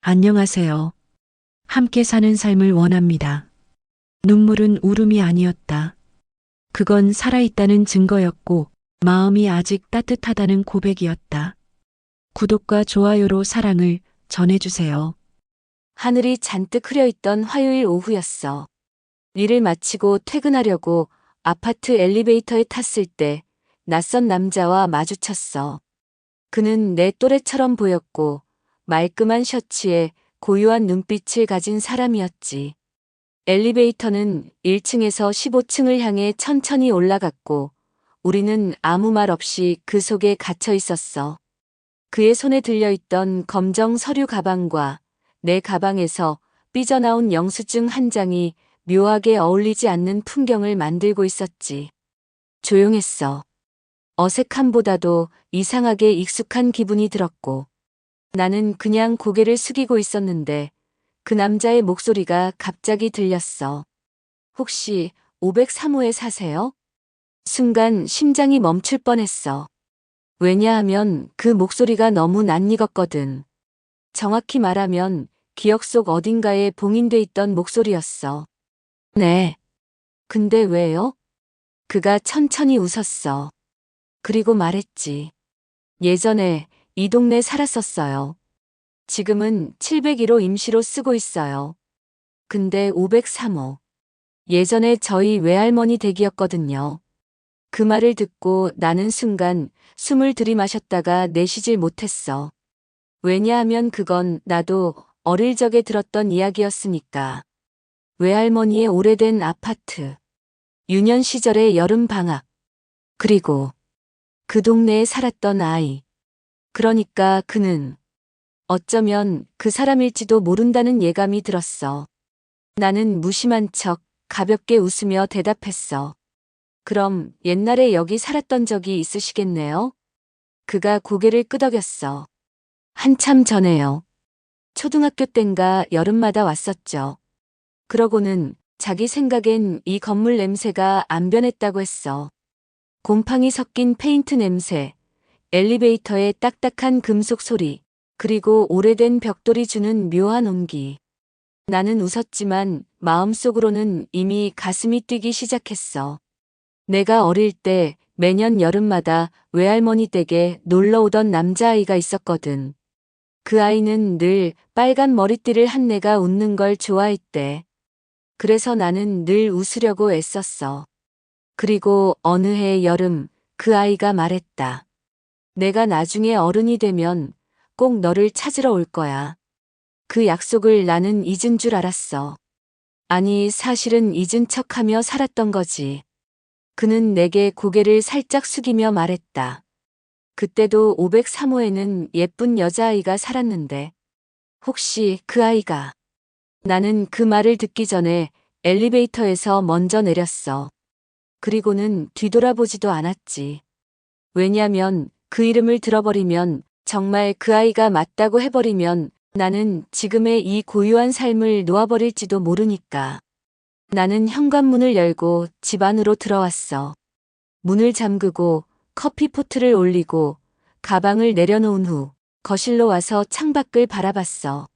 안녕하세요. 함께 사는 삶을 원합니다. 눈물은 울음이 아니었다. 그건 살아있다는 증거였고, 마음이 아직 따뜻하다는 고백이었다. 구독과 좋아요로 사랑을 전해주세요. 하늘이 잔뜩 흐려있던 화요일 오후였어. 일을 마치고 퇴근하려고 아파트 엘리베이터에 탔을 때 낯선 남자와 마주쳤어. 그는 내 또래처럼 보였고 말끔한 셔츠에 고요한 눈빛을 가진 사람이었지. 엘리베이터는 1층에서 15층을 향해 천천히 올라갔고 우리는 아무 말 없이 그 속에 갇혀 있었어. 그의 손에 들려있던 검정 서류 가방과 내 가방에서 삐져나온 영수증 한 장이 묘하게 어울리지 않는 풍경을 만들고 있었지. 조용했어. 어색함보다도 이상하게 익숙한 기분이 들었고 나는 그냥 고개를 숙이고 있었는데 그 남자의 목소리가 갑자기 들렸어. 혹시 503호에 사세요? 순간 심장이 멈출 뻔했어. 왜냐하면 그 목소리가 너무 낯익었거든. 정확히 말하면 기억 속 어딘가에 봉인돼 있던 목소리였어. 네. 근데 왜요? 그가 천천히 웃었어. 그리고 말했지. 예전에 이 동네 살았었어요. 지금은 701호 임시로 쓰고 있어요. 근데 503호. 예전에 저희 외할머니 댁이었거든요. 그 말을 듣고 나는 순간 숨을 들이마셨다가 내쉬질 못했어. 왜냐하면 그건 나도 어릴 적에 들었던 이야기였으니까. 외할머니의 오래된 아파트, 유년 시절의 여름 방학, 그리고 그 동네에 살았던 아이. 그러니까 그는 어쩌면 그 사람일지도 모른다는 예감이 들었어. 나는 무심한 척 가볍게 웃으며 대답했어. 그럼 옛날에 여기 살았던 적이 있으시겠네요? 그가 고개를 끄덕였어. 한참 전에요. 초등학교 땐가 여름마다 왔었죠. 그러고는 자기 생각엔 이 건물 냄새가 안 변했다고 했어. 곰팡이 섞인 페인트 냄새, 엘리베이터의 딱딱한 금속 소리, 그리고 오래된 벽돌이 주는 묘한 온기. 나는 웃었지만 마음속으로는 이미 가슴이 뛰기 시작했어. 내가 어릴 때 매년 여름마다 외할머니 댁에 놀러 오던 남자아이가 있었거든. 그 아이는 늘 빨간 머리띠를 한 내가 웃는 걸 좋아했대. 그래서 나는 늘 웃으려고 애썼어. 그리고 어느 해 여름 그 아이가 말했다. 내가 나중에 어른이 되면 꼭 너를 찾으러 올 거야. 그 약속을 나는 잊은 줄 알았어. 아니, 사실은 잊은 척하며 살았던 거지. 그는 내게 고개를 살짝 숙이며 말했다. 그때도 503호에는 예쁜 여자아이가 살았는데 혹시 그 아이가. 나는 그 말을 듣기 전에 엘리베이터에서 먼저 내렸어. 그리고는 뒤돌아보지도 않았지. 왜냐면 그 이름을 들어버리면 정말 그 아이가 맞다고 해버리면 나는 지금의 이 고요한 삶을 놓아버릴지도 모르니까. 나는 현관문을 열고 집 안으로 들어왔어. 문을 잠그고 커피포트를 올리고 가방을 내려놓은 후 거실로 와서 창밖을 바라봤어.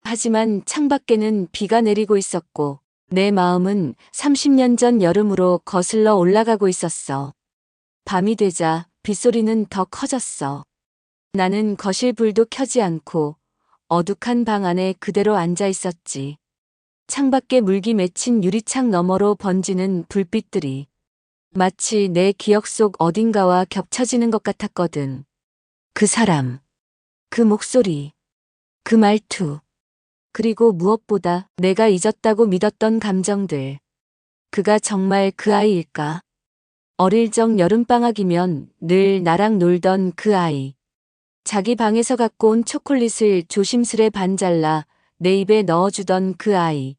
하지만 창밖에는 비가 내리고 있었고 내 마음은 30년 전 여름으로 거슬러 올라가고 있었어. 밤이 되자 빗소리는 더 커졌어. 나는 거실 불도 켜지 않고 어둑한 방 안에 그대로 앉아 있었지. 창밖에 물기 맺힌 유리창 너머로 번지는 불빛들이 마치 내 기억 속 어딘가와 겹쳐지는 것 같았거든. 그 사람, 그 목소리, 그 말투, 그리고 무엇보다 내가 잊었다고 믿었던 감정들. 그가 정말 그 아이일까? 어릴 적 여름방학이면 늘 나랑 놀던 그 아이. 자기 방에서 갖고 온 초콜릿을 조심스레 반 잘라 내 입에 넣어주던 그 아이.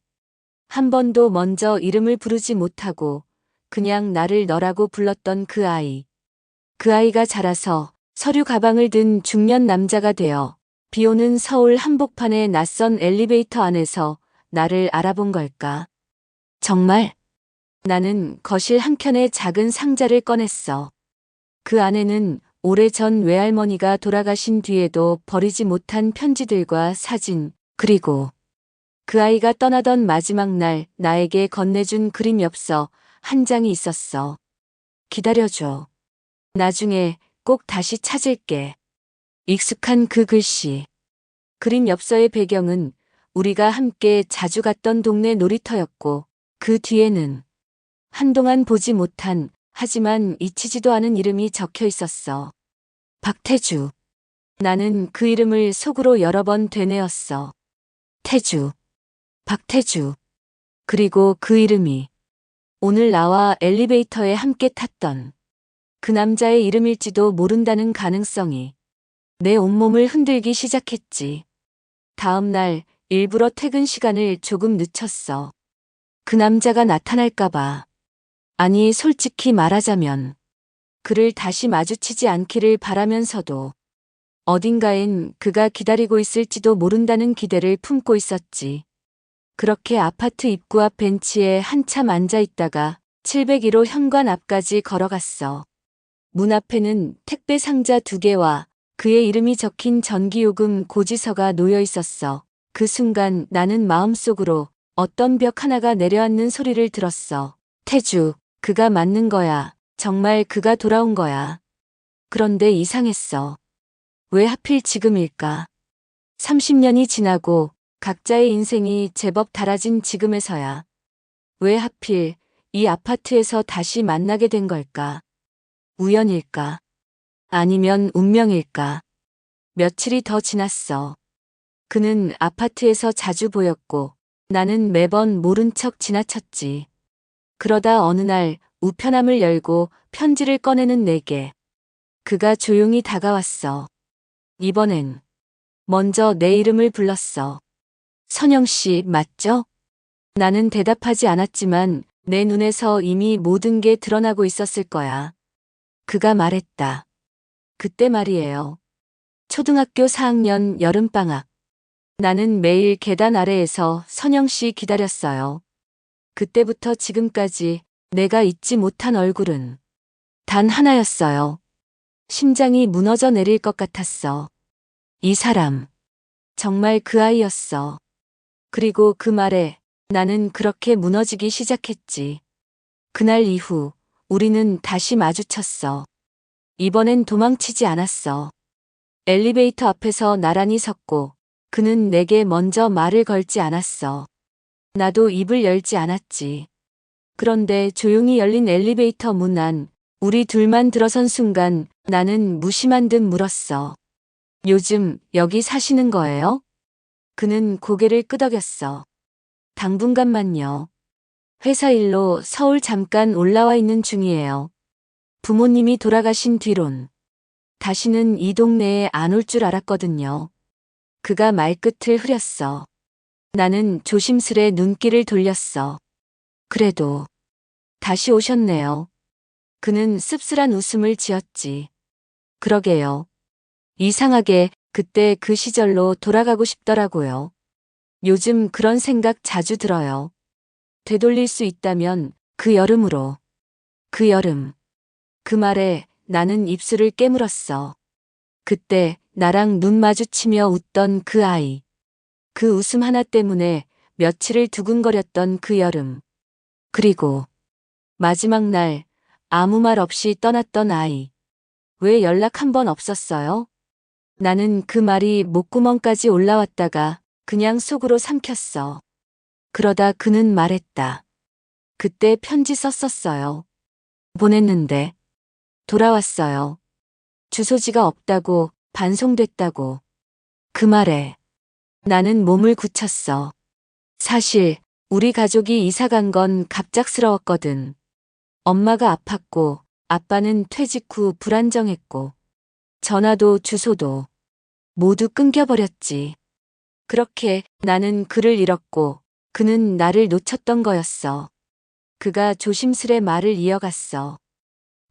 한 번도 먼저 이름을 부르지 못하고 그냥 나를 너라고 불렀던 그 아이. 그 아이가 자라서 서류 가방을 든 중년 남자가 되어 비 오는 서울 한복판의 낯선 엘리베이터 안에서 나를 알아본 걸까? 정말? 나는 거실 한켠에 작은 상자를 꺼냈어. 그 안에는 오래전 외할머니가 돌아가신 뒤에도 버리지 못한 편지들과 사진, 그리고 그 아이가 떠나던 마지막 날 나에게 건네준 그림 엽서 한 장이 있었어. 기다려줘. 나중에 꼭 다시 찾을게. 익숙한 그 글씨. 그림 엽서의 배경은 우리가 함께 자주 갔던 동네 놀이터였고 그 뒤에는 한동안 보지 못한 하지만 잊히지도 않은 이름이 적혀 있었어. 박태주. 나는 그 이름을 속으로 여러 번 되뇌었어. 태주. 박태주. 그리고 그 이름이 오늘 나와 엘리베이터에 함께 탔던 그 남자의 이름일지도 모른다는 가능성이 내 온몸을 흔들기 시작했지. 다음 날 일부러 퇴근 시간을 조금 늦췄어. 그 남자가 나타날까봐. 아니, 솔직히 말하자면 그를 다시 마주치지 않기를 바라면서도 어딘가엔 그가 기다리고 있을지도 모른다는 기대를 품고 있었지. 그렇게 아파트 입구 앞 벤치에 한참 앉아 있다가 701호 현관 앞까지 걸어갔어. 문 앞에는 택배 상자 2개와 그의 이름이 적힌 전기요금 고지서가 놓여 있었어. 그 순간 나는 마음속으로 어떤 벽 하나가 내려앉는 소리를 들었어. 태주, 그가 맞는 거야. 정말 그가 돌아온 거야. 그런데 이상했어. 왜 하필 지금일까? 30년이 지나고 각자의 인생이 제법 달라진 지금에서야. 왜 하필 이 아파트에서 다시 만나게 된 걸까? 우연일까? 아니면 운명일까? 며칠이 더 지났어. 그는 아파트에서 자주 보였고 나는 매번 모른 척 지나쳤지. 그러다 어느 날 우편함을 열고 편지를 꺼내는 내게 그가 조용히 다가왔어. 이번엔 먼저 내 이름을 불렀어. 선영 씨, 맞죠? 나는 대답하지 않았지만 내 눈에서 이미 모든 게 드러나고 있었을 거야. 그가 말했다. 그때 말이에요. 초등학교 4학년 여름방학. 나는 매일 계단 아래에서 선영 씨 기다렸어요. 그때부터 지금까지 내가 잊지 못한 얼굴은 단 하나였어요. 심장이 무너져 내릴 것 같았어. 이 사람, 정말 그 아이였어. 그리고 그 말에 나는 그렇게 무너지기 시작했지. 그날 이후 우리는 다시 마주쳤어. 이번엔 도망치지 않았어. 엘리베이터 앞에서 나란히 섰고 그는 내게 먼저 말을 걸지 않았어. 나도 입을 열지 않았지. 그런데 조용히 열린 엘리베이터 문 안 우리 둘만 들어선 순간 나는 무심한 듯 물었어. 요즘 여기 사시는 거예요? 그는 고개를 끄덕였어. 당분간만요. 회사 일로 서울 잠깐 올라와 있는 중이에요. 부모님이 돌아가신 뒤론 다시는 이 동네에 안 올 줄 알았거든요. 그가 말끝을 흐렸어. 나는 조심스레 눈길을 돌렸어. 그래도 다시 오셨네요. 그는 씁쓸한 웃음을 지었지. 그러게요. 이상하게 그때 그 시절로 돌아가고 싶더라고요. 요즘 그런 생각 자주 들어요. 되돌릴 수 있다면 그 여름으로. 그 여름. 그 말에 나는 입술을 깨물었어. 그때 나랑 눈 마주치며 웃던 그 아이. 그 웃음 하나 때문에 며칠을 두근거렸던 그 여름. 그리고 마지막 날 아무 말 없이 떠났던 아이. 왜 연락 한 번 없었어요? 나는 그 말이 목구멍까지 올라왔다가 그냥 속으로 삼켰어. 그러다 그는 말했다. 그때 편지 썼었어요. 보냈는데 돌아왔어요. 주소지가 없다고, 반송됐다고. 그 말에 나는 몸을 굳혔어. 사실 우리 가족이 이사 간 건 갑작스러웠거든. 엄마가 아팠고 아빠는 퇴직 후 불안정했고 전화도 주소도 모두 끊겨버렸지. 그렇게 나는 그를 잃었고 그는 나를 놓쳤던 거였어. 그가 조심스레 말을 이어갔어.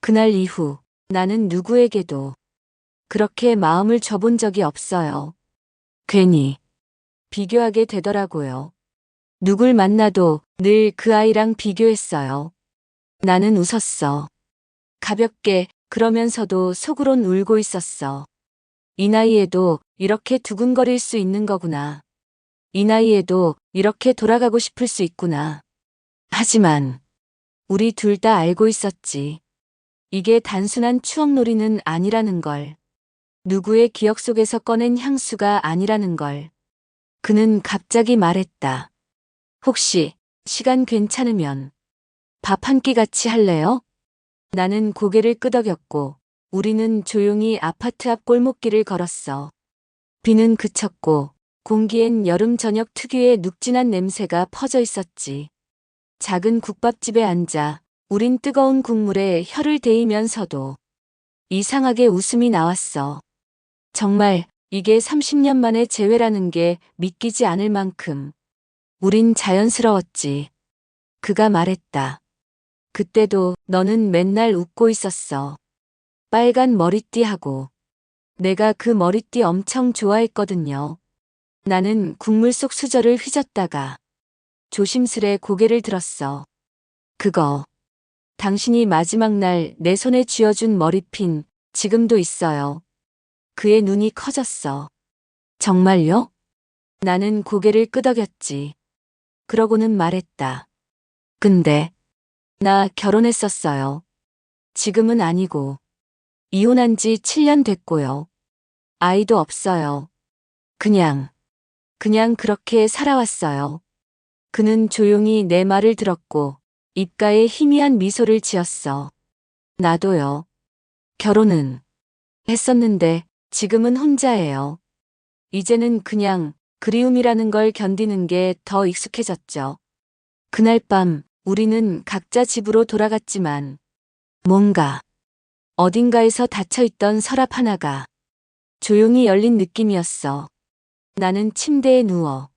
그날 이후 나는 누구에게도 그렇게 마음을 줘본 적이 없어요. 괜히 비교하게 되더라고요. 누굴 만나도 늘 그 아이랑 비교했어요. 나는 웃었어. 가볍게, 그러면서도 속으론 울고 있었어. 이 나이에도 이렇게 두근거릴 수 있는 거구나. 이 나이에도 이렇게 돌아가고 싶을 수 있구나. 하지만 우리 둘 다 알고 있었지. 이게 단순한 추억놀이는 아니라는 걸. 누구의 기억 속에서 꺼낸 향수가 아니라는 걸. 그는 갑자기 말했다. 혹시 시간 괜찮으면 밥 한 끼 같이 할래요? 나는 고개를 끄덕였고 우리는 조용히 아파트 앞 골목길을 걸었어. 비는 그쳤고 공기엔 여름 저녁 특유의 눅진한 냄새가 퍼져 있었지. 작은 국밥집에 앉아 우린 뜨거운 국물에 혀를 데이면서도 이상하게 웃음이 나왔어. 정말 이게 30년 만의 재회라는 게 믿기지 않을 만큼 우린 자연스러웠지. 그가 말했다. 그때도 너는 맨날 웃고 있었어. 빨간 머리띠하고. 내가 그 머리띠 엄청 좋아했거든요. 나는 국물 속 수저를 휘젓다가 조심스레 고개를 들었어. 그거. 당신이 마지막 날 내 손에 쥐어준 머리핀 지금도 있어요. 그의 눈이 커졌어. 정말요? 나는 고개를 끄덕였지. 그러고는 말했다. 근데 나 결혼했었어요. 지금은 아니고. 이혼한 지 7년 됐고요. 아이도 없어요. 그냥 그렇게 살아왔어요. 그는 조용히 내 말을 들었고 입가에 희미한 미소를 지었어. 나도요. 결혼은 했었는데 지금은 혼자예요. 이제는 그냥 그리움이라는 걸 견디는 게 더 익숙해졌죠. 그날 밤 우리는 각자 집으로 돌아갔지만 뭔가 어딘가에서 닫혀있던 서랍 하나가 조용히 열린 느낌이었어. 나는 침대에 누워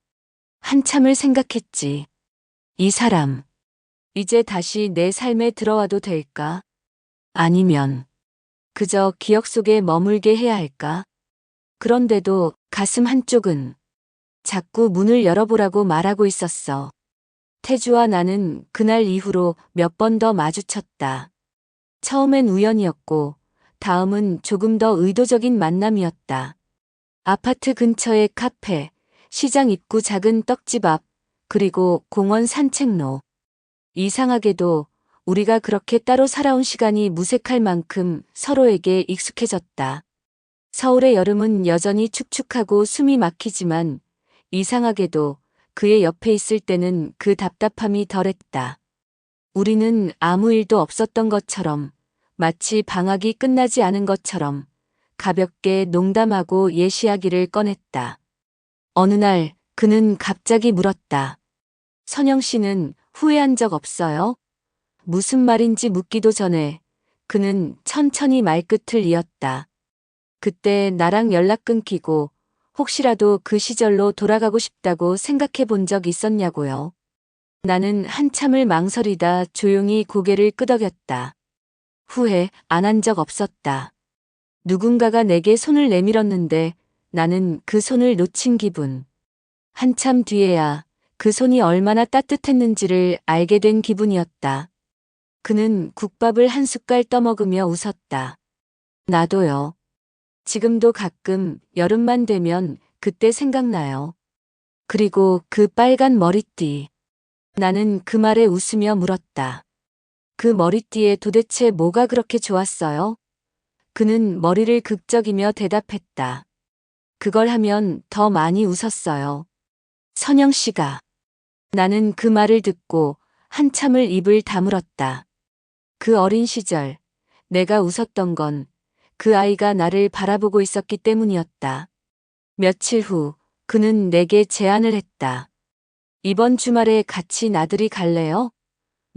한참을 생각했지. 이 사람, 이제 다시 내 삶에 들어와도 될까? 아니면 그저 기억 속에 머물게 해야 할까? 그런데도 가슴 한쪽은 자꾸 문을 열어보라고 말하고 있었어. 태주와 나는 그날 이후로 몇 번 더 마주쳤다. 처음엔 우연이었고, 다음은 조금 더 의도적인 만남이었다. 아파트 근처의 카페, 시장 입구 작은 떡집 앞, 그리고 공원 산책로. 이상하게도 우리가 그렇게 따로 살아온 시간이 무색할 만큼 서로에게 익숙해졌다. 서울의 여름은 여전히 축축하고 숨이 막히지만 이상하게도 그의 옆에 있을 때는 그 답답함이 덜했다. 우리는 아무 일도 없었던 것처럼, 마치 방학이 끝나지 않은 것처럼 가볍게 농담하고 옛 이야기를 꺼냈다. 어느 날 그는 갑자기 물었다. 선영 씨는 후회한 적 없어요? 무슨 말인지 묻기도 전에 그는 천천히 말끝을 이었다. 그때 나랑 연락 끊기고 혹시라도 그 시절로 돌아가고 싶다고 생각해 본 적 있었냐고요. 나는 한참을 망설이다 조용히 고개를 끄덕였다. 후회 안 한 적 없었다. 누군가가 내게 손을 내밀었는데 나는 그 손을 놓친 기분. 한참 뒤에야 그 손이 얼마나 따뜻했는지를 알게 된 기분이었다. 그는 국밥을 한 숟갈 떠먹으며 웃었다. 나도요. 지금도 가끔 여름만 되면 그때 생각나요. 그리고 그 빨간 머리띠. 나는 그 말에 웃으며 물었다. 그 머리띠에 도대체 뭐가 그렇게 좋았어요? 그는 머리를 극적이며 대답했다. 그걸 하면 더 많이 웃었어요. 선영 씨가. 나는 그 말을 듣고 한참을 입을 다물었다. 그 어린 시절, 내가 웃었던 건 그 아이가 나를 바라보고 있었기 때문이었다. 며칠 후, 그는 내게 제안을 했다. 이번 주말에 같이 나들이 갈래요?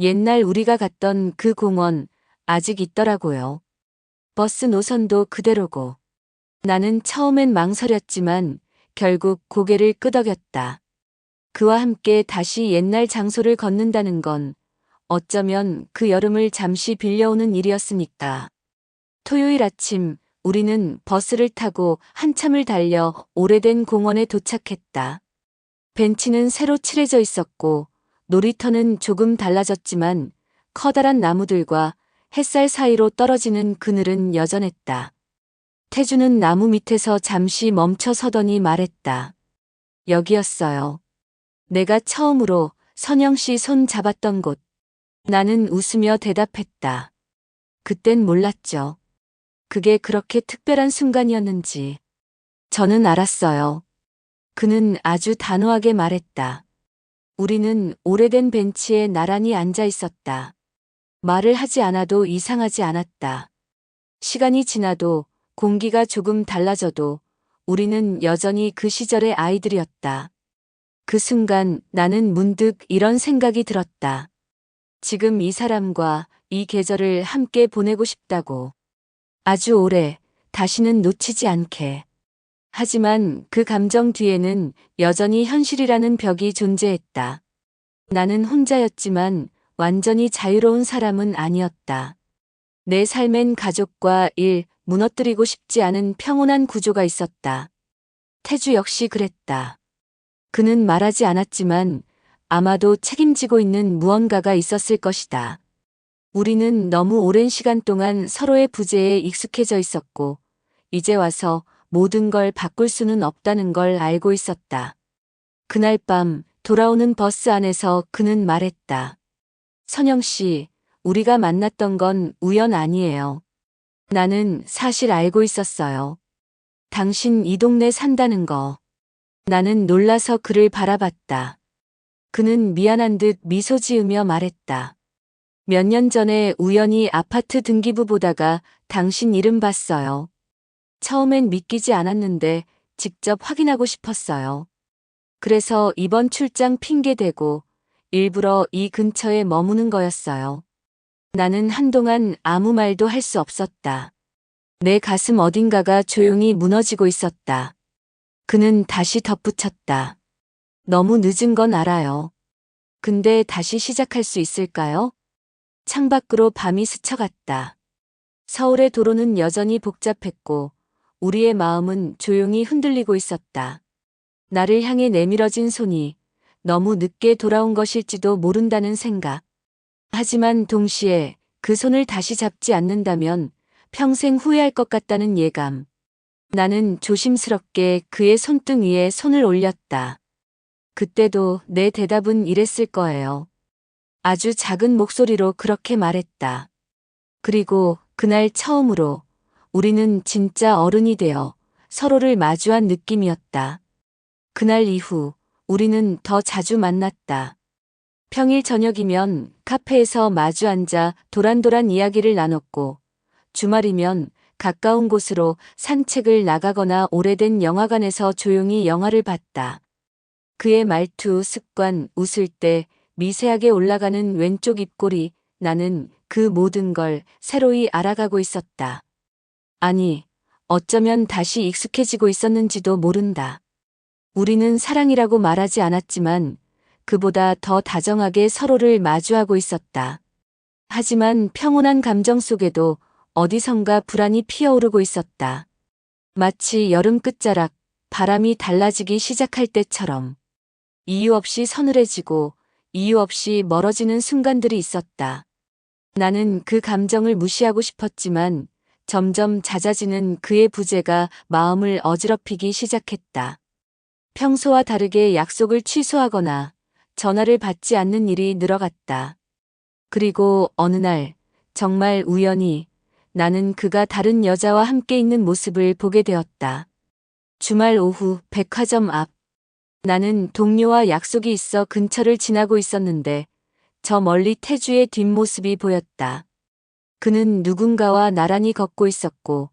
옛날 우리가 갔던 그 공원 아직 있더라고요. 버스 노선도 그대로고. 나는 처음엔 망설였지만 결국 고개를 끄덕였다. 그와 함께 다시 옛날 장소를 걷는다는 건 어쩌면 그 여름을 잠시 빌려오는 일이었으니까. 토요일 아침 우리는 버스를 타고 한참을 달려 오래된 공원에 도착했다. 벤치는 새로 칠해져 있었고 놀이터는 조금 달라졌지만 커다란 나무들과 햇살 사이로 떨어지는 그늘은 여전했다. 태주는 나무 밑에서 잠시 멈춰 서더니 말했다. 여기였어요. 내가 처음으로 선영 씨 손 잡았던 곳. 나는 웃으며 대답했다. 그땐 몰랐죠. 그게 그렇게 특별한 순간이었는지. 저는 알았어요. 그는 아주 단호하게 말했다. 우리는 오래된 벤치에 나란히 앉아 있었다. 말을 하지 않아도 이상하지 않았다. 시간이 지나도 공기가 조금 달라져도 우리는 여전히 그 시절의 아이들이었다. 그 순간 나는 문득 이런 생각이 들었다. 지금 이 사람과 이 계절을 함께 보내고 싶다고. 아주 오래, 다시는 놓치지 않게. 하지만 그 감정 뒤에는 여전히 현실이라는 벽이 존재했다. 나는 혼자였지만 완전히 자유로운 사람은 아니었다. 내 삶엔 가족과 일, 무너뜨리고 싶지 않은 평온한 구조가 있었다. 태주 역시 그랬다. 그는 말하지 않았지만 아마도 책임지고 있는 무언가가 있었을 것이다. 우리는 너무 오랜 시간 동안 서로의 부재에 익숙해져 있었고, 이제 와서 모든 걸 바꿀 수는 없다는 걸 알고 있었다. 그날 밤 돌아오는 버스 안에서 그는 말했다. 선영 씨, 우리가 만났던 건 우연 아니에요. 나는 사실 알고 있었어요. 당신 이 동네 산다는 거. 나는 놀라서 그를 바라봤다. 그는 미안한 듯 미소 지으며 말했다. 몇 년 전에 우연히 아파트 등기부 보다가 당신 이름 봤어요. 처음엔 믿기지 않았는데 직접 확인하고 싶었어요. 그래서 이번 출장 핑계 대고 일부러 이 근처에 머무는 거였어요. 나는 한동안 아무 말도 할 수 없었다. 내 가슴 어딘가가 조용히 무너지고 있었다. 그는 다시 덧붙였다. 너무 늦은 건 알아요. 근데 다시 시작할 수 있을까요? 창밖으로 밤이 스쳐갔다. 서울의 도로는 여전히 복잡했고 우리의 마음은 조용히 흔들리고 있었다. 나를 향해 내밀어진 손이 너무 늦게 돌아온 것일지도 모른다는 생각. 하지만 동시에 그 손을 다시 잡지 않는다면 평생 후회할 것 같다는 예감. 나는 조심스럽게 그의 손등 위에 손을 올렸다. 그때도 내 대답은 이랬을 거예요. 아주 작은 목소리로 그렇게 말했다. 그리고 그날 처음으로 우리는 진짜 어른이 되어 서로를 마주한 느낌이었다. 그날 이후 우리는 더 자주 만났다. 평일 저녁이면 카페에서 마주 앉아 도란도란 이야기를 나눴고 주말이면 가까운 곳으로 산책을 나가거나 오래된 영화관에서 조용히 영화를 봤다. 그의 말투, 습관, 웃을 때 미세하게 올라가는 왼쪽 입꼬리, 나는 그 모든 걸 새로이 알아가고 있었다. 아니, 어쩌면 다시 익숙해지고 있었는지도 모른다. 우리는 사랑이라고 말하지 않았지만 그보다 더 다정하게 서로를 마주하고 있었다. 하지만 평온한 감정 속에도 어디선가 불안이 피어오르고 있었다. 마치 여름 끝자락, 바람이 달라지기 시작할 때처럼. 이유 없이 서늘해지고 이유 없이 멀어지는 순간들이 있었다. 나는 그 감정을 무시하고 싶었지만 점점 잦아지는 그의 부재가 마음을 어지럽히기 시작했다. 평소와 다르게 약속을 취소하거나 전화를 받지 않는 일이 늘어갔다. 그리고 어느 날 정말 우연히 나는 그가 다른 여자와 함께 있는 모습을 보게 되었다. 주말 오후 백화점 앞. 나는 동료와 약속이 있어 근처를 지나고 있었는데 저 멀리 태주의 뒷모습이 보였다. 그는 누군가와 나란히 걷고 있었고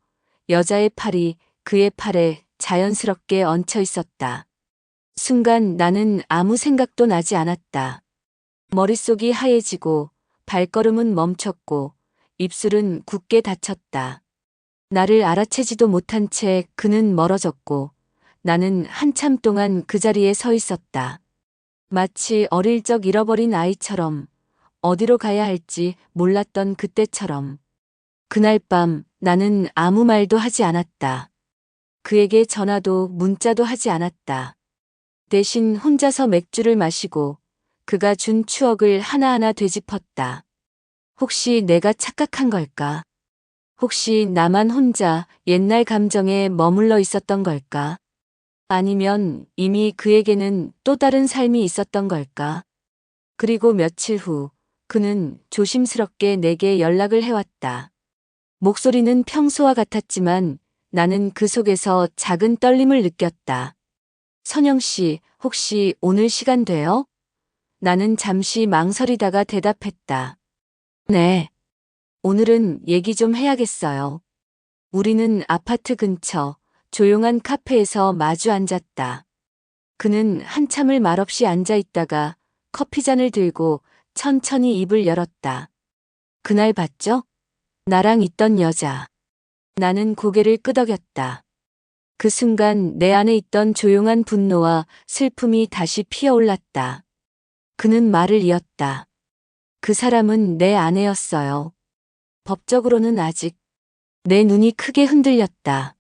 여자의 팔이 그의 팔에 자연스럽게 얹혀 있었다. 순간 나는 아무 생각도 나지 않았다. 머릿속이 하얘지고 발걸음은 멈췄고 입술은 굳게 닫혔다. 나를 알아채지도 못한 채 그는 멀어졌고 나는 한참 동안 그 자리에 서 있었다. 마치 어릴 적 잃어버린 아이처럼 어디로 가야 할지 몰랐던 그때처럼. 그날 밤 나는 아무 말도 하지 않았다. 그에게 전화도 문자도 하지 않았다. 대신 혼자서 맥주를 마시고 그가 준 추억을 하나하나 되짚었다. 혹시 내가 착각한 걸까? 혹시 나만 혼자 옛날 감정에 머물러 있었던 걸까? 아니면 이미 그에게는 또 다른 삶이 있었던 걸까? 그리고 며칠 후 그는 조심스럽게 내게 연락을 해왔다. 목소리는 평소와 같았지만 나는 그 속에서 작은 떨림을 느꼈다. 선영 씨, 혹시 오늘 시간 돼요? 나는 잠시 망설이다가 대답했다. 네. 오늘은 얘기 좀 해야겠어요. 우리는 아파트 근처 조용한 카페에서 마주 앉았다. 그는 한참을 말없이 앉아 있다가 커피잔을 들고 천천히 입을 열었다. 그날 봤죠? 나랑 있던 여자. 나는 고개를 끄덕였다. 그 순간 내 안에 있던 조용한 분노와 슬픔이 다시 피어올랐다. 그는 말을 이었다. 그 사람은 내 아내였어요. 법적으로는 아직. 내 눈이 크게 흔들렸다.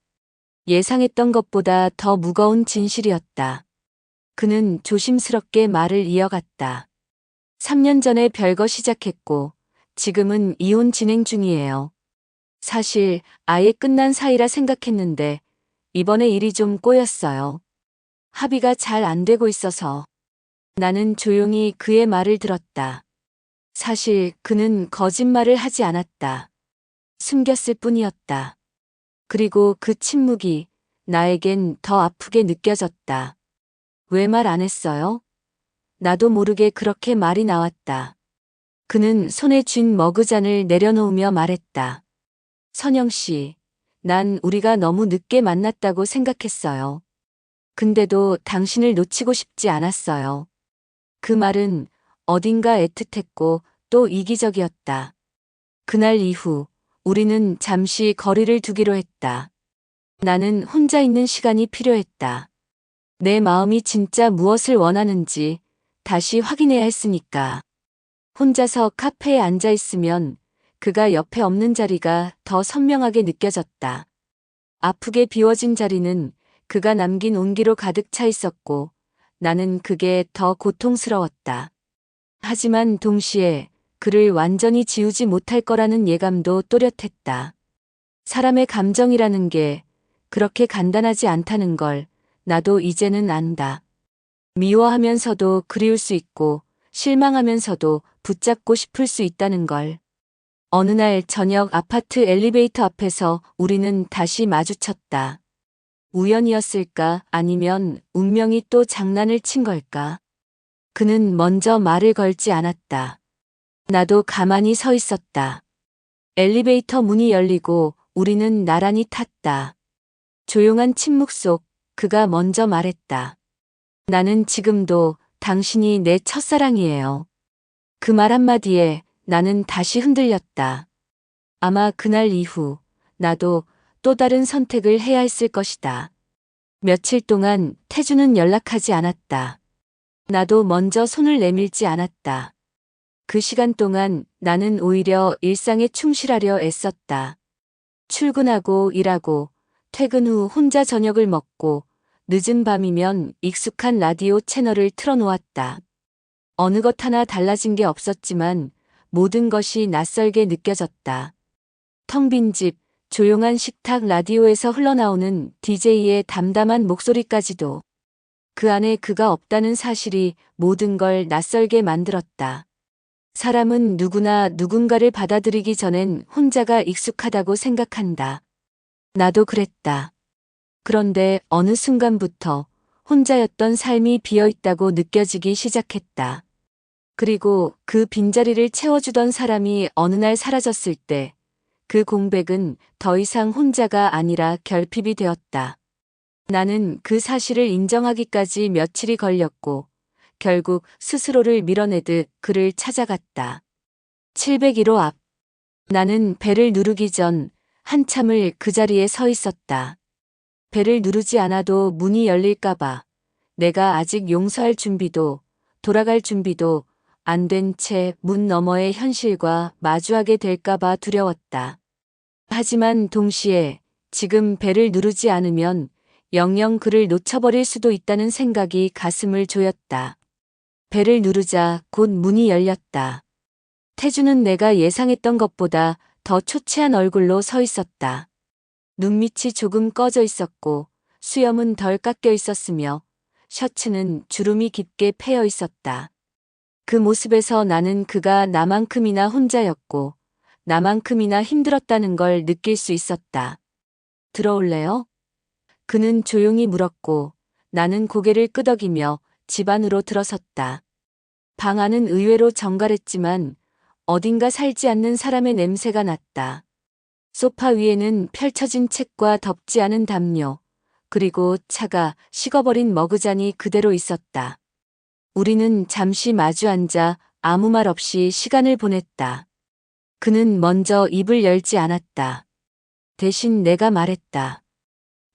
예상했던 것보다 더 무거운 진실이었다. 그는 조심스럽게 말을 이어갔다. 3년 전에 별거 시작했고 지금은 이혼 진행 중이에요. 사실 아예 끝난 사이라 생각했는데 이번에 일이 좀 꼬였어요. 합의가 잘 안 되고 있어서. 나는 조용히 그의 말을 들었다. 사실 그는 거짓말을 하지 않았다. 숨겼을 뿐이었다. 그리고 그 침묵이 나에겐 더 아프게 느껴졌다. 왜 말 안 했어요? 나도 모르게 그렇게 말이 나왔다. 그는 손에 쥔 머그잔을 내려놓으며 말했다. 선영 씨, 난 우리가 너무 늦게 만났다고 생각했어요. 근데도 당신을 놓치고 싶지 않았어요. 그 말은 어딘가 애틋했고 또 이기적이었다. 그날 이후 우리는 잠시 거리를 두기로 했다. 나는 혼자 있는 시간이 필요했다. 내 마음이 진짜 무엇을 원하는지 다시 확인해야 했으니까. 혼자서 카페에 앉아 있으면 그가 옆에 없는 자리가 더 선명하게 느껴졌다. 아프게 비워진 자리는 그가 남긴 온기로 가득 차 있었고 나는 그게 더 고통스러웠다. 하지만 동시에 그를 완전히 지우지 못할 거라는 예감도 또렷했다. 사람의 감정이라는 게 그렇게 간단하지 않다는 걸 나도 이제는 안다. 미워하면서도 그리울 수 있고 실망하면서도 붙잡고 싶을 수 있다는 걸. 어느 날 저녁 아파트 엘리베이터 앞에서 우리는 다시 마주쳤다. 우연이었을까 아니면 운명이 또 장난을 친 걸까? 그는 먼저 말을 걸지 않았다. 나도 가만히 서 있었다. 엘리베이터 문이 열리고 우리는 나란히 탔다. 조용한 침묵 속 그가 먼저 말했다. 나는 지금도 당신이 내 첫사랑이에요. 그 말 한마디에 나는 다시 흔들렸다. 아마 그날 이후 나도 또 다른 선택을 해야 했을 것이다. 며칠 동안 태주는 연락하지 않았다. 나도 먼저 손을 내밀지 않았다. 그 시간 동안 나는 오히려 일상에 충실하려 애썼다. 출근하고 일하고 퇴근 후 혼자 저녁을 먹고 늦은 밤이면 익숙한 라디오 채널을 틀어놓았다. 어느 것 하나 달라진 게 없었지만 모든 것이 낯설게 느껴졌다. 텅 빈 집, 조용한 식탁 라디오에서 흘러나오는 DJ의 담담한 목소리까지도 그 안에 그가 없다는 사실이 모든 걸 낯설게 만들었다. 사람은 누구나 누군가를 받아들이기 전엔 혼자가 익숙하다고 생각한다. 나도 그랬다. 그런데 어느 순간부터 혼자였던 삶이 비어있다고 느껴지기 시작했다. 그리고 그 빈자리를 채워주던 사람이 어느 날 사라졌을 때 그 공백은 더 이상 혼자가 아니라 결핍이 되었다. 나는 그 사실을 인정하기까지 며칠이 걸렸고 결국 스스로를 밀어내듯 그를 찾아갔다. 701호 앞. 나는 벨을 누르기 전 한참을 그 자리에 서 있었다. 벨을 누르지 않아도 문이 열릴까봐 내가 아직 용서할 준비도 돌아갈 준비도 안 된 채 문 너머의 현실과 마주하게 될까봐 두려웠다. 하지만 동시에 지금 벨을 누르지 않으면 영영 그를 놓쳐버릴 수도 있다는 생각이 가슴을 조였다. 벨을 누르자 곧 문이 열렸다. 태주는 내가 예상했던 것보다 더 초췌한 얼굴로 서 있었다. 눈밑이 조금 꺼져 있었고 수염은 덜 깎여 있었으며 셔츠는 주름이 깊게 패여 있었다. 그 모습에서 나는 그가 나만큼이나 혼자였고 나만큼이나 힘들었다는 걸 느낄 수 있었다. 들어올래요? 그는 조용히 물었고 나는 고개를 끄덕이며 집 안으로 들어섰다. 방 안은 의외로 정갈했지만 어딘가 살지 않는 사람의 냄새가 났다. 소파 위에는 펼쳐진 책과 덮지 않은 담요, 그리고 차가 식어버린 머그잔이 그대로 있었다. 우리는 잠시 마주 앉아 아무 말 없이 시간을 보냈다. 그는 먼저 입을 열지 않았다. 대신 내가 말했다.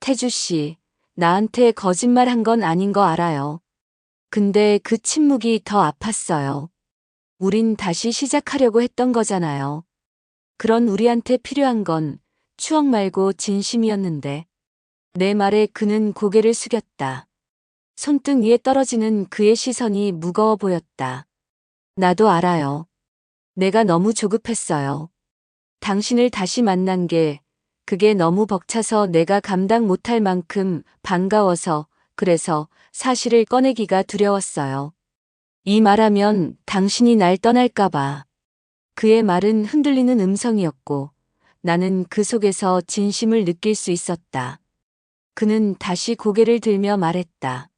태주 씨, 나한테 거짓말한 건 아닌 거 알아요. 근데 그 침묵이 더 아팠어요. 우린 다시 시작하려고 했던 거잖아요. 그런 우리한테 필요한 건 추억 말고 진심이었는데. 내 말에 그는 고개를 숙였다. 손등 위에 떨어지는 그의 시선이 무거워 보였다. 나도 알아요. 내가 너무 조급했어요. 당신을 다시 만난 게 그게 너무 벅차서 내가 감당 못할 만큼 반가워서 그래서 사실을 꺼내기가 두려웠어요. 이 말하면 당신이 날 떠날까봐. 그의 말은 흔들리는 음성이었고 나는 그 속에서 진심을 느낄 수 있었다. 그는 다시 고개를 들며 말했다.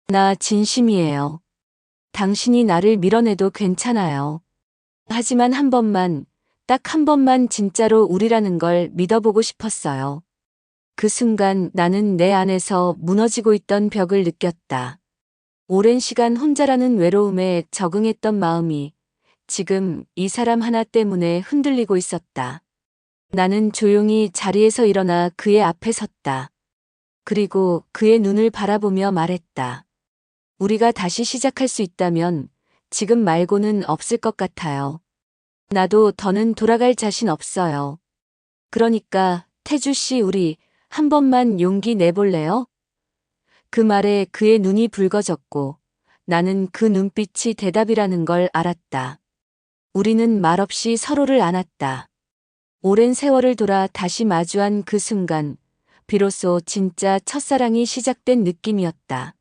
나 진심이에요. 당신이 나를 밀어내도 괜찮아요. 하지만 한 번만, 딱 한 번만 진짜로 우리라는 걸 믿어보고 싶었어요. 그 순간 나는 내 안에서 무너지고 있던 벽을 느꼈다. 오랜 시간 혼자라는 외로움에 적응했던 마음이 지금 이 사람 하나 때문에 흔들리고 있었다. 나는 조용히 자리에서 일어나 그의 앞에 섰다. 그리고 그의 눈을 바라보며 말했다. 우리가 다시 시작할 수 있다면 지금 말고는 없을 것 같아요. 나도 더는 돌아갈 자신 없어요. 그러니까 태주 씨 우리 한 번만 용기 내볼래요? 그 말에 그의 눈이 붉어졌고 나는 그 눈빛이 대답이라는 걸 알았다. 우리는 말없이 서로를 안았다. 오랜 세월을 돌아 다시 마주한 그 순간 비로소 진짜 첫사랑이 시작된 느낌이었다.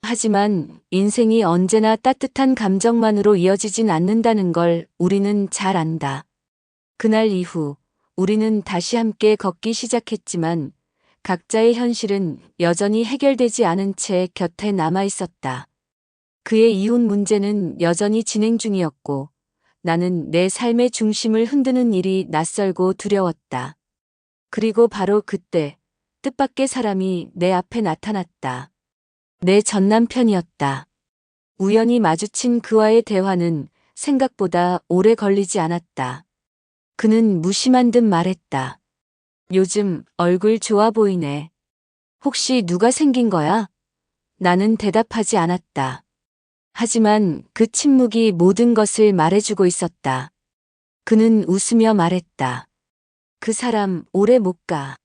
하지만 인생이 언제나 따뜻한 감정만으로 이어지진 않는다는 걸 우리는 잘 안다. 그날 이후 우리는 다시 함께 걷기 시작했지만 각자의 현실은 여전히 해결되지 않은 채 곁에 남아 있었다. 그의 이혼 문제는 여전히 진행 중이었고 나는 내 삶의 중심을 흔드는 일이 낯설고 두려웠다. 그리고 바로 그때 뜻밖의 사람이 내 앞에 나타났다. 내 전남편이었다. 우연히 마주친 그와의 대화는 생각보다 오래 걸리지 않았다. 그는 무심한 듯 말했다. 요즘 얼굴 좋아 보이네. 혹시 누가 생긴 거야? 나는 대답하지 않았다. 하지만 그 침묵이 모든 것을 말해주고 있었다. 그는 웃으며 말했다. 그 사람 오래 못 가.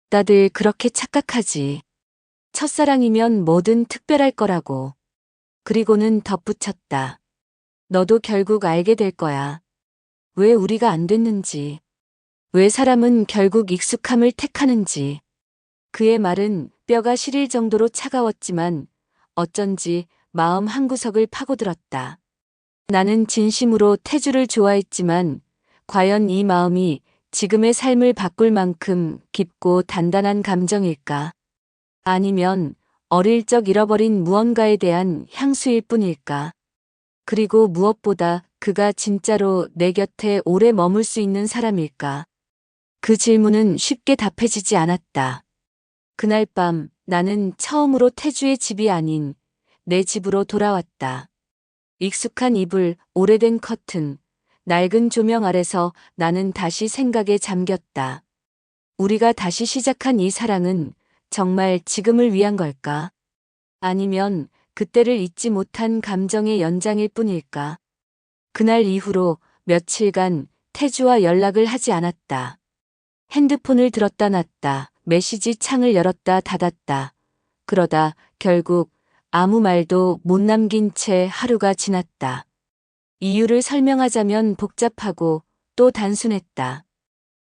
다들 그렇게 착각하지. 첫사랑이면 뭐든 특별할 거라고. 그리고는 덧붙였다. 너도 결국 알게 될 거야. 왜 우리가 안 됐는지. 왜 사람은 결국 익숙함을 택하는지. 그의 말은 뼈가 시릴 정도로 차가웠지만 어쩐지 마음 한구석을 파고들었다. 나는 진심으로 태주를 좋아했지만 과연 이 마음이 지금의 삶을 바꿀 만큼 깊고 단단한 감정일까? 아니면 어릴 적 잃어버린 무언가에 대한 향수일 뿐일까? 그리고 무엇보다 그가 진짜로 내 곁에 오래 머물 수 있는 사람일까? 그 질문은 쉽게 답해지지 않았다. 그날 밤 나는 처음으로 태주의 집이 아닌 내 집으로 돌아왔다. 익숙한 이불, 오래된 커튼, 낡은 조명 아래서 나는 다시 생각에 잠겼다. 우리가 다시 시작한 이 사랑은 정말 지금을 위한 걸까? 아니면 그때를 잊지 못한 감정의 연장일 뿐일까? 그날 이후로 며칠간 태주와 연락을 하지 않았다. 핸드폰을 들었다 놨다. 메시지 창을 열었다 닫았다. 그러다 결국 아무 말도 못 남긴 채 하루가 지났다. 이유를 설명하자면 복잡하고 또 단순했다.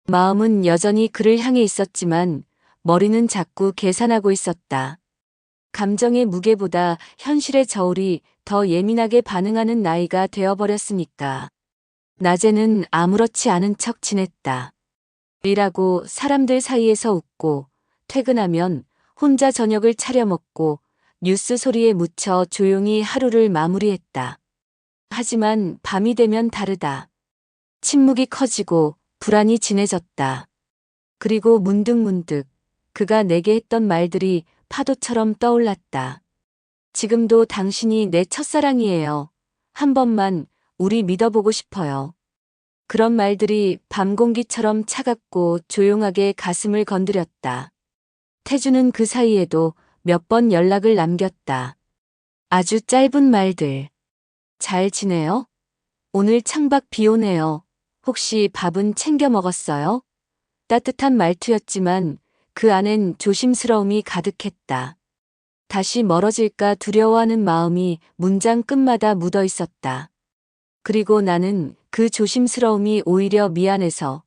마음은 여전히 그를 향해 있었지만 머리는 자꾸 계산하고 있었다. 감정의 무게보다 현실의 저울이 더 예민하게 반응하는 나이가 되어버렸으니까. 낮에는 아무렇지 않은 척 지냈다. 일하고 사람들 사이에서 웃고 퇴근하면 혼자 저녁을 차려 먹고 뉴스 소리에 묻혀 조용히 하루를 마무리했다. 하지만 밤이 되면 다르다. 침묵이 커지고 불안이 진해졌다. 그리고 문득문득 그가 내게 했던 말들이 파도처럼 떠올랐다. 지금도 당신이 내 첫사랑이에요. 한 번만 우리 믿어보고 싶어요. 그런 말들이 밤 공기처럼 차갑고 조용하게 가슴을 건드렸다. 태주는 그 사이에도 몇 번 연락을 남겼다. 아주 짧은 말들. 잘 지내요? 오늘 창밖 비 오네요. 혹시 밥은 챙겨 먹었어요? 따뜻한 말투였지만 그 안엔 조심스러움이 가득했다. 다시 멀어질까 두려워하는 마음이 문장 끝마다 묻어 있었다. 그리고 나는 그 조심스러움이 오히려 미안해서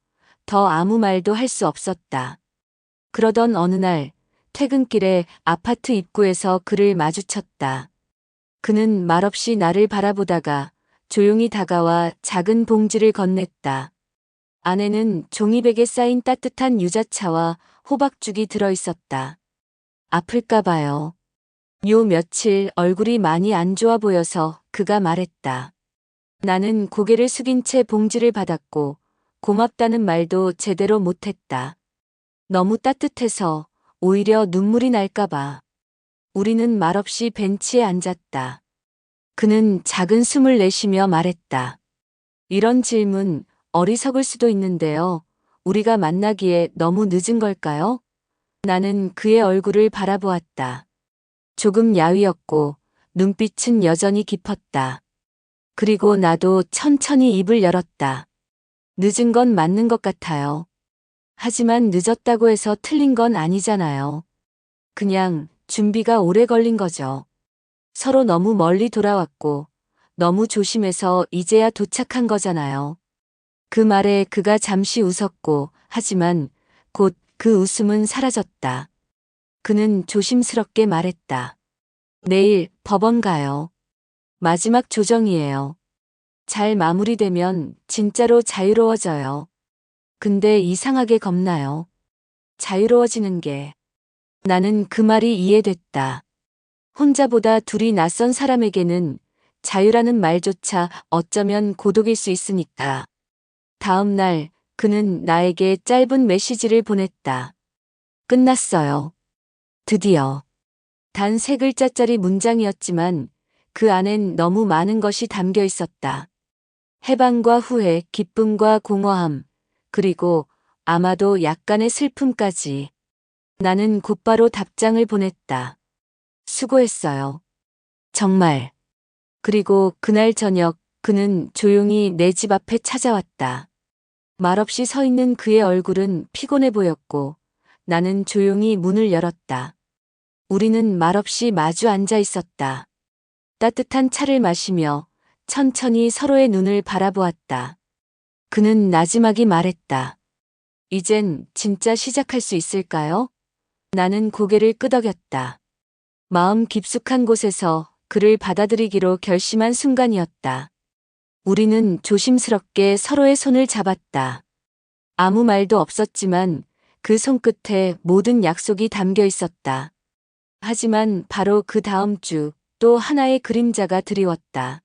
더 아무 말도 할 수 없었다. 그러던 어느 날 퇴근길에 아파트 입구에서 그를 마주쳤다. 그는 말없이 나를 바라보다가 조용히 다가와 작은 봉지를 건넸다. 안에는 종이백에 쌓인 따뜻한 유자차와 호박죽이 들어있었다. 아플까 봐요. 요 며칠 얼굴이 많이 안 좋아 보여서 그가 말했다. 나는 고개를 숙인 채 봉지를 받았고 고맙다는 말도 제대로 못했다. 너무 따뜻해서 오히려 눈물이 날까 봐. 우리는 말없이 벤치에 앉았다. 그는 작은 숨을 내쉬며 말했다. 이런 질문 어리석을 수도 있는데요. 우리가 만나기에 너무 늦은 걸까요? 나는 그의 얼굴을 바라보았다. 조금 야위었고 눈빛은 여전히 깊었다. 그리고 나도 천천히 입을 열었다. 늦은 건 맞는 것 같아요. 하지만 늦었다고 해서 틀린 건 아니잖아요. 그냥 준비가 오래 걸린 거죠. 서로 너무 멀리 돌아왔고 너무 조심해서 이제야 도착한 거잖아요. 그 말에 그가 잠시 웃었고 하지만 곧 그 웃음은 사라졌다. 그는 조심스럽게 말했다. 내일 법원 가요. 마지막 조정이에요. 잘 마무리되면 진짜로 자유로워져요. 근데 이상하게 겁나요. 자유로워지는 게. 나는 그 말이 이해됐다. 혼자보다 둘이 낯선 사람에게는 자유라는 말조차 어쩌면 고독일 수 있으니까. 다음 날 그는 나에게 짧은 메시지를 보냈다. 끝났어요. 드디어. 단 3글자짜리 문장이었지만 그 안엔 너무 많은 것이 담겨 있었다. 해방과 후회, 기쁨과 공허함, 그리고 아마도 약간의 슬픔까지. 나는 곧바로 답장을 보냈다. 수고했어요. 정말. 그리고 그날 저녁 그는 조용히 내 집 앞에 찾아왔다. 말없이 서 있는 그의 얼굴은 피곤해 보였고 나는 조용히 문을 열었다. 우리는 말없이 마주 앉아 있었다. 따뜻한 차를 마시며 천천히 서로의 눈을 바라보았다. 그는 나지막이 말했다. 이젠 진짜 시작할 수 있을까요? 나는 고개를 끄덕였다. 마음 깊숙한 곳에서 그를 받아들이기로 결심한 순간이었다. 우리는 조심스럽게 서로의 손을 잡았다. 아무 말도 없었지만 그 손끝에 모든 약속이 담겨 있었다. 하지만 바로 그 다음 주 또 하나의 그림자가 드리웠다.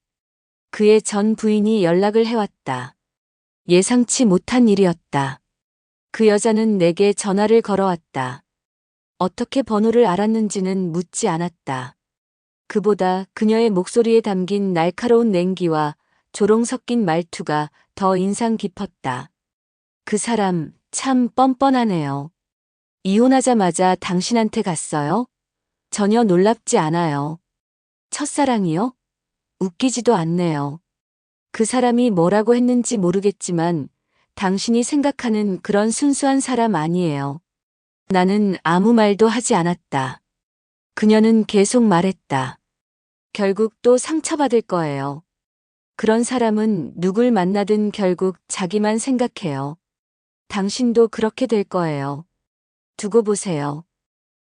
그의 전 부인이 연락을 해왔다. 예상치 못한 일이었다. 그 여자는 내게 전화를 걸어왔다. 어떻게 번호를 알았는지는 묻지 않았다. 그보다 그녀의 목소리에 담긴 날카로운 냉기와 조롱 섞인 말투가 더 인상 깊었다. 그 사람 참 뻔뻔하네요. 이혼하자마자 당신한테 갔어요? 전혀 놀랍지 않아요. 첫사랑이요? 웃기지도 않네요. 그 사람이 뭐라고 했는지 모르겠지만 당신이 생각하는 그런 순수한 사람 아니에요. 나는 아무 말도 하지 않았다. 그녀는 계속 말했다. 결국 또 상처받을 거예요. 그런 사람은 누굴 만나든 결국 자기만 생각해요. 당신도 그렇게 될 거예요. 두고 보세요.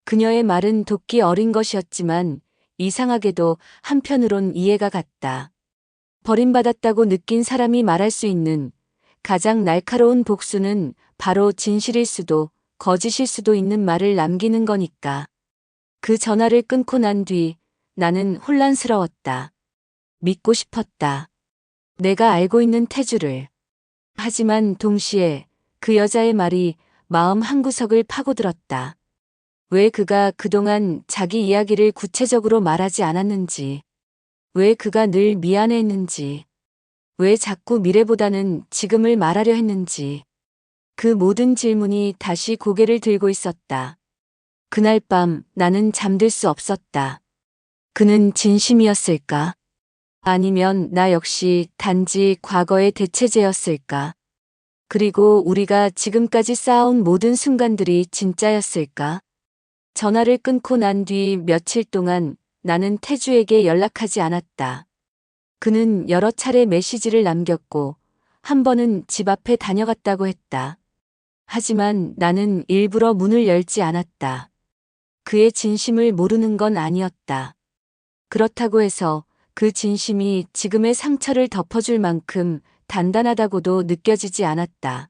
그녀의 말은 돕기 어린 것이었지만 이상하게도 한편으론 이해가 갔다. 버림받았다고 느낀 사람이 말할 수 있는 가장 날카로운 복수는 바로 진실일 수도 거짓일 수도 있는 말을 남기는 거니까. 그 전화를 끊고 난 뒤 나는 혼란스러웠다. 믿고 싶었다. 내가 알고 있는 태주를. 하지만 동시에 그 여자의 말이 마음 한구석을 파고들었다. 왜 그가 그동안 자기 이야기를 구체적으로 말하지 않았는지, 왜 그가 늘 미안해했는지, 왜 자꾸 미래보다는 지금을 말하려 했는지, 그 모든 질문이 다시 고개를 들고 있었다. 그날 밤 나는 잠들 수 없었다. 그는 진심이었을까? 아니면 나 역시 단지 과거의 대체제였을까? 그리고 우리가 지금까지 쌓아온 모든 순간들이 진짜였을까? 전화를 끊고 난 뒤 며칠 동안 나는 태주에게 연락하지 않았다. 그는 여러 차례 메시지를 남겼고 한 번은 집 앞에 다녀갔다고 했다. 하지만 나는 일부러 문을 열지 않았다. 그의 진심을 모르는 건 아니었다. 그렇다고 해서 그 진심이 지금의 상처를 덮어줄 만큼 단단하다고도 느껴지지 않았다.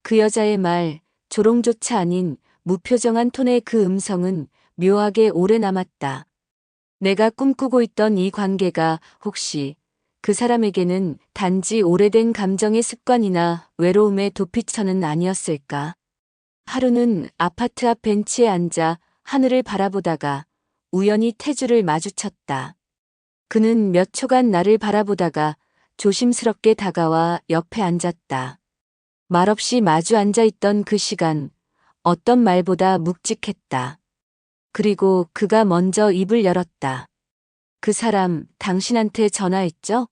그 여자의 말, 조롱조차 아닌 무표정한 톤의 그 음성은 묘하게 오래 남았다. 내가 꿈꾸고 있던 이 관계가 혹시 그 사람에게는 단지 오래된 감정의 습관이나 외로움의 도피처는 아니었을까? 하루는 아파트 앞 벤치에 앉아 하늘을 바라보다가 우연히 태주를 마주쳤다. 그는 몇 초간 나를 바라보다가 조심스럽게 다가와 옆에 앉았다. 말없이 마주 앉아 있던 그 시간, 어떤 말보다 묵직했다. 그리고 그가 먼저 입을 열었다. 그 사람, 당신한테 전화했죠?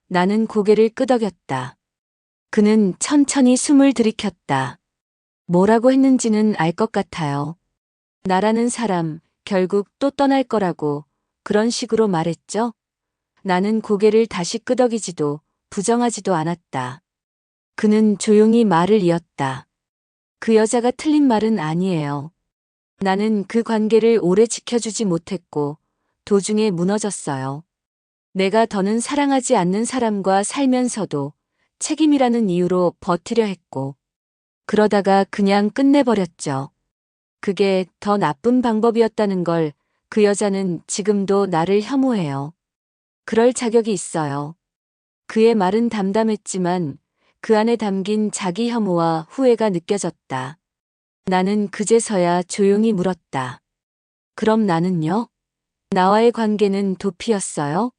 나는 고개를 끄덕였다. 그는 천천히 숨을 들이켰다. 뭐라고 했는지는 알 것 같아요. 나라는 사람, 결국 또 떠날 거라고 그런 식으로 말했죠? 나는 고개를 다시 끄덕이지도 부정하지도 않았다. 그는 조용히 말을 이었다. 그 여자가 틀린 말은 아니에요. 나는 그 관계를 오래 지켜주지 못했고 도중에 무너졌어요. 내가 더는 사랑하지 않는 사람과 살면서도 책임이라는 이유로 버티려 했고 그러다가 그냥 끝내버렸죠. 그게 더 나쁜 방법이었다는 걸 그 여자는 지금도 나를 혐오해요. 그럴 자격이 있어요. 그의 말은 담담했지만 그 안에 담긴 자기 혐오와 후회가 느껴졌다. 나는 그제서야 조용히 물었다. 그럼 나는요? 나와의 관계는 도피였어요?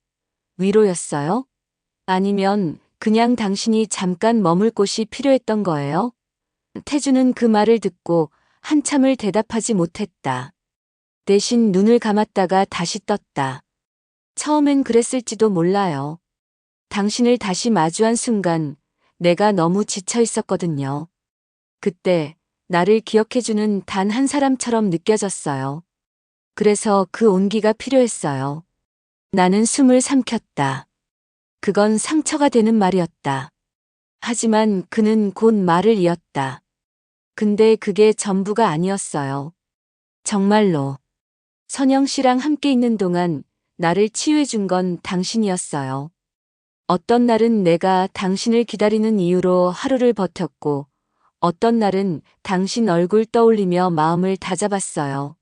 위로였어요? 아니면 그냥 당신이 잠깐 머물 곳이 필요했던 거예요? 태주는 그 말을 듣고 한참을 대답하지 못했다. 대신 눈을 감았다가 다시 떴다. 처음엔 그랬을지도 몰라요. 당신을 다시 마주한 순간 내가 너무 지쳐 있었거든요. 그때 나를 기억해주는 단 한 사람처럼 느껴졌어요. 그래서 그 온기가 필요했어요. 나는 숨을 삼켰다. 그건 상처가 되는 말이었다. 하지만 그는 곧 말을 이었다. 근데 그게 전부가 아니었어요. 정말로. 선영 씨랑 함께 있는 동안 나를 치유해준 건 당신이었어요. 어떤 날은 내가 당신을 기다리는 이유로 하루를 버텼고, 어떤 날은 당신 얼굴 떠올리며 마음을 다잡았어요.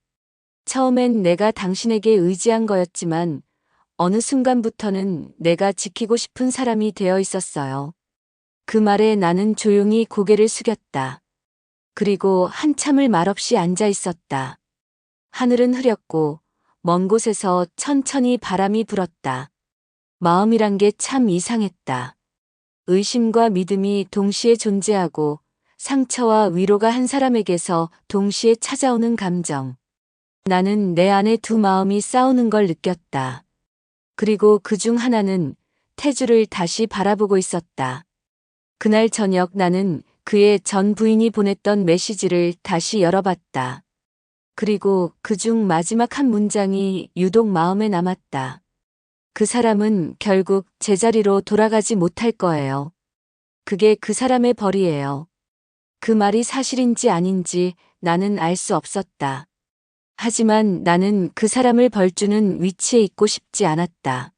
처음엔 내가 당신에게 의지한 거였지만, 어느 순간부터는 내가 지키고 싶은 사람이 되어 있었어요. 그 말에 나는 조용히 고개를 숙였다. 그리고 한참을 말없이 앉아 있었다. 하늘은 흐렸고 먼 곳에서 천천히 바람이 불었다. 마음이란 게 참 이상했다. 의심과 믿음이 동시에 존재하고 상처와 위로가 한 사람에게서 동시에 찾아오는 감정. 나는 내 안에 두 마음이 싸우는 걸 느꼈다. 그리고 그중 하나는 태주를 다시 바라보고 있었다. 그날 저녁 나는 그의 전 부인이 보냈던 메시지를 다시 열어봤다. 그리고 그중 마지막 한 문장이 유독 마음에 남았다. 그 사람은 결국 제자리로 돌아가지 못할 거예요. 그게 그 사람의 벌이에요. 그 말이 사실인지 아닌지 나는 알 수 없었다. 하지만 나는 그 사람을 벌주는 위치에 있고 싶지 않았다.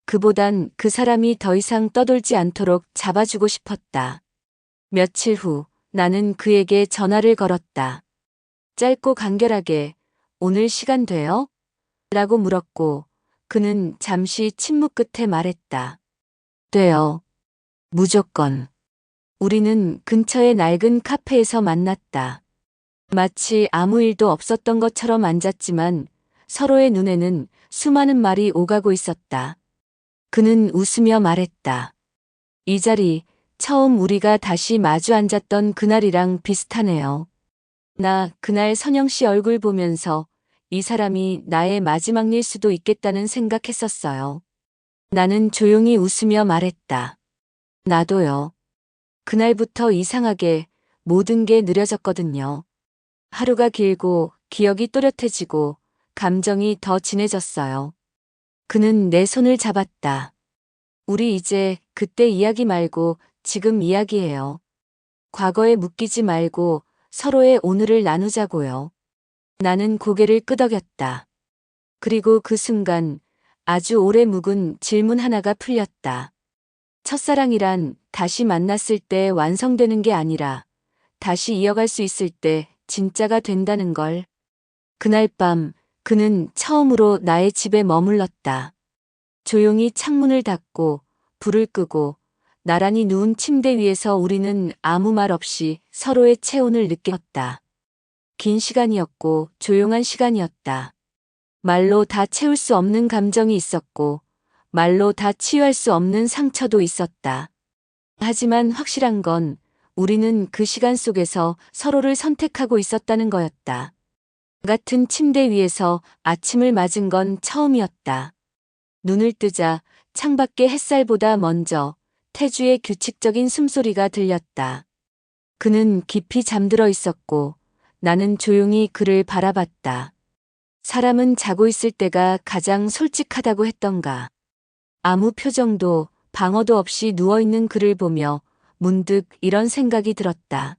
그보단 그 사람이 더 이상 떠돌지 않도록 잡아주고 싶었다. 며칠 후 나는 그에게 전화를 걸었다. 짧고 간결하게 오늘 시간 돼요? 라고 물었고 그는 잠시 침묵 끝에 말했다. 돼요. 무조건. 우리는 근처의 낡은 카페에서 만났다. 마치 아무 일도 없었던 것처럼 앉았지만 서로의 눈에는 수많은 말이 오가고 있었다. 그는 웃으며 말했다. 이 자리 처음 우리가 다시 마주 앉았던 그날이랑 비슷하네요. 나 그날 선영 씨 얼굴 보면서 이 사람이 나의 마지막 일 수도 있겠다는 생각했었어요. 나는 조용히 웃으며 말했다. 나도요. 그날부터 이상하게 모든 게 느려졌거든요. 하루가 길고 기억이 또렷해지고 감정이 더 진해졌어요. 그는 내 손을 잡았다. 우리 이제 그때 이야기 말고 지금 이야기해요. 과거에 묶이지 말고 서로의 오늘을 나누자고요. 나는 고개를 끄덕였다. 그리고 그 순간 아주 오래 묵은 질문 하나가 풀렸다. 첫사랑이란 다시 만났을 때 완성되는 게 아니라 다시 이어갈 수 있을 때 진짜가 된다는 걸. 그날 밤 그는 처음으로 나의 집에 머물렀다. 조용히 창문을 닫고 불을 끄고 나란히 누운 침대 위에서 우리는 아무 말 없이 서로의 체온을 느꼈다. 긴 시간이었고 조용한 시간이었다. 말로 다 채울 수 없는 감정이 있었고 말로 다 치유할 수 없는 상처도 있었다. 하지만 확실한 건 우리는 그 시간 속에서 서로를 선택하고 있었다는 거였다. 같은 침대 위에서 아침을 맞은 건 처음이었다. 눈을 뜨자 창밖의 햇살보다 먼저 태주의 규칙적인 숨소리가 들렸다. 그는 깊이 잠들어 있었고 나는 조용히 그를 바라봤다. 사람은 자고 있을 때가 가장 솔직하다고 했던가. 아무 표정도 방어도 없이 누워있는 그를 보며 문득 이런 생각이 들었다.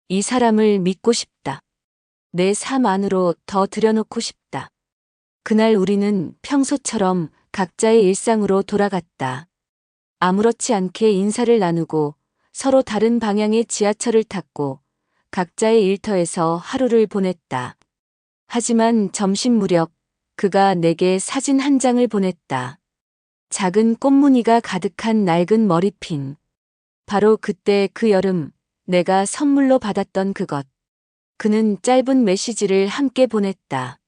이 사람을 믿고 싶다. 내 삶 안으로 더 들여놓고 싶다. 그날 우리는 평소처럼 각자의 일상으로 돌아갔다. 아무렇지 않게 인사를 나누고 서로 다른 방향의 지하철을 탔고 각자의 일터에서 하루를 보냈다. 하지만 점심 무렵 그가 내게 사진 한 장을 보냈다. 작은 꽃무늬가 가득한 낡은 머리핀. 바로 그때 그 여름 내가 선물로 받았던 그것. 그는 짧은 메시지를 함께 보냈다.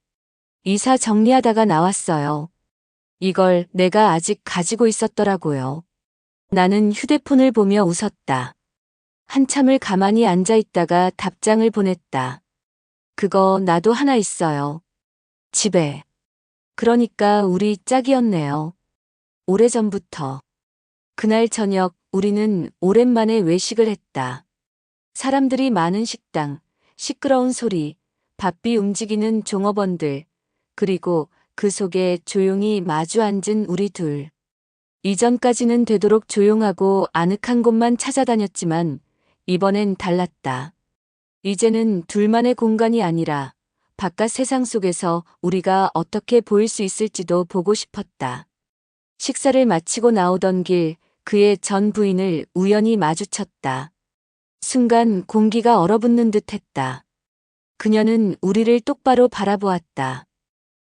이사 정리하다가 나왔어요. 이걸 내가 아직 가지고 있었더라고요. 나는 휴대폰을 보며 웃었다. 한참을 가만히 앉아 있다가 답장을 보냈다. 그거 나도 하나 있어요. 집에. 그러니까 우리 짝이었네요. 오래전부터. 그날 저녁 우리는 오랜만에 외식을 했다. 사람들이 많은 식당, 시끄러운 소리, 바삐 움직이는 종업원들, 그리고 그 속에 조용히 마주 앉은 우리 둘. 이전까지는 되도록 조용하고 아늑한 곳만 찾아다녔지만 이번엔 달랐다. 이제는 둘만의 공간이 아니라 바깥 세상 속에서 우리가 어떻게 보일 수 있을지도 보고 싶었다. 식사를 마치고 나오던 길 그의 전 부인을 우연히 마주쳤다. 순간 공기가 얼어붙는 듯 했다. 그녀는 우리를 똑바로 바라보았다.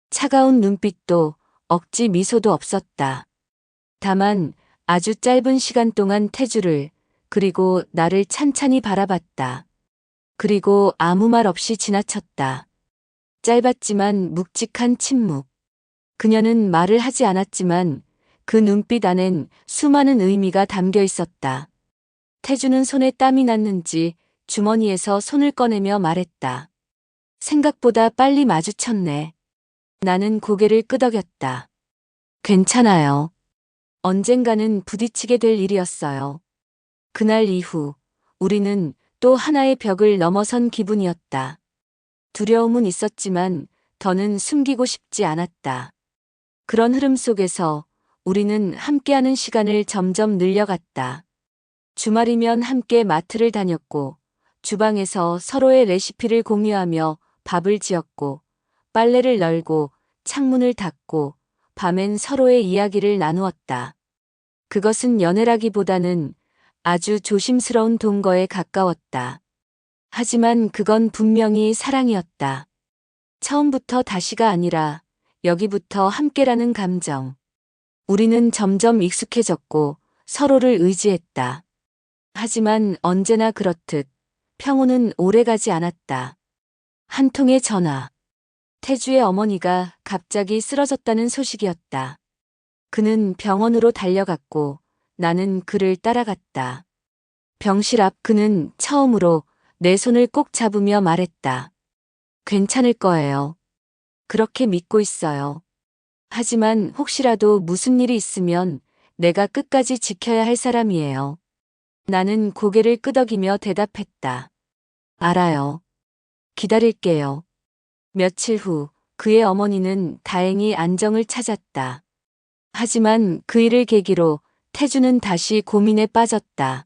차가운 눈빛도 억지 미소도 없었다. 다만 아주 짧은 시간 동안 태주를 그리고 나를 찬찬히 바라봤다. 그리고 아무 말 없이 지나쳤다. 짧았지만 묵직한 침묵. 그녀는 말을 하지 않았지만 그 눈빛 안엔 수많은 의미가 담겨 있었다. 태주는 손에 땀이 났는지 주머니에서 손을 꺼내며 말했다. 생각보다 빨리 마주쳤네. 나는 고개를 끄덕였다. 괜찮아요. 언젠가는 부딪히게 될 일이었어요. 그날 이후 우리는 또 하나의 벽을 넘어선 기분이었다. 두려움은 있었지만 더는 숨기고 싶지 않았다. 그런 흐름 속에서 우리는 함께하는 시간을 점점 늘려갔다. 주말이면 함께 마트를 다녔고 주방에서 서로의 레시피를 공유하며 밥을 지었고, 빨래를 널고, 창문을 닫고, 밤엔 서로의 이야기를 나누었다. 그것은 연애라기보다는 아주 조심스러운 동거에 가까웠다. 하지만 그건 분명히 사랑이었다. 처음부터 다시가 아니라 여기부터 함께라는 감정. 우리는 점점 익숙해졌고 서로를 의지했다. 하지만 언제나 그렇듯 평온은 오래가지 않았다. 한 통의 전화. 태주의 어머니가 갑자기 쓰러졌다는 소식이었다. 그는 병원으로 달려갔고 나는 그를 따라갔다. 병실 앞 그는 처음으로 내 손을 꼭 잡으며 말했다. 괜찮을 거예요. 그렇게 믿고 있어요. 하지만 혹시라도 무슨 일이 있으면 내가 끝까지 지켜야 할 사람이에요. 나는 고개를 끄덕이며 대답했다. 알아요. 기다릴게요. 며칠 후 그의 어머니는 다행히 안정을 찾았다. 하지만 그 일을 계기로 태주는 다시 고민에 빠졌다.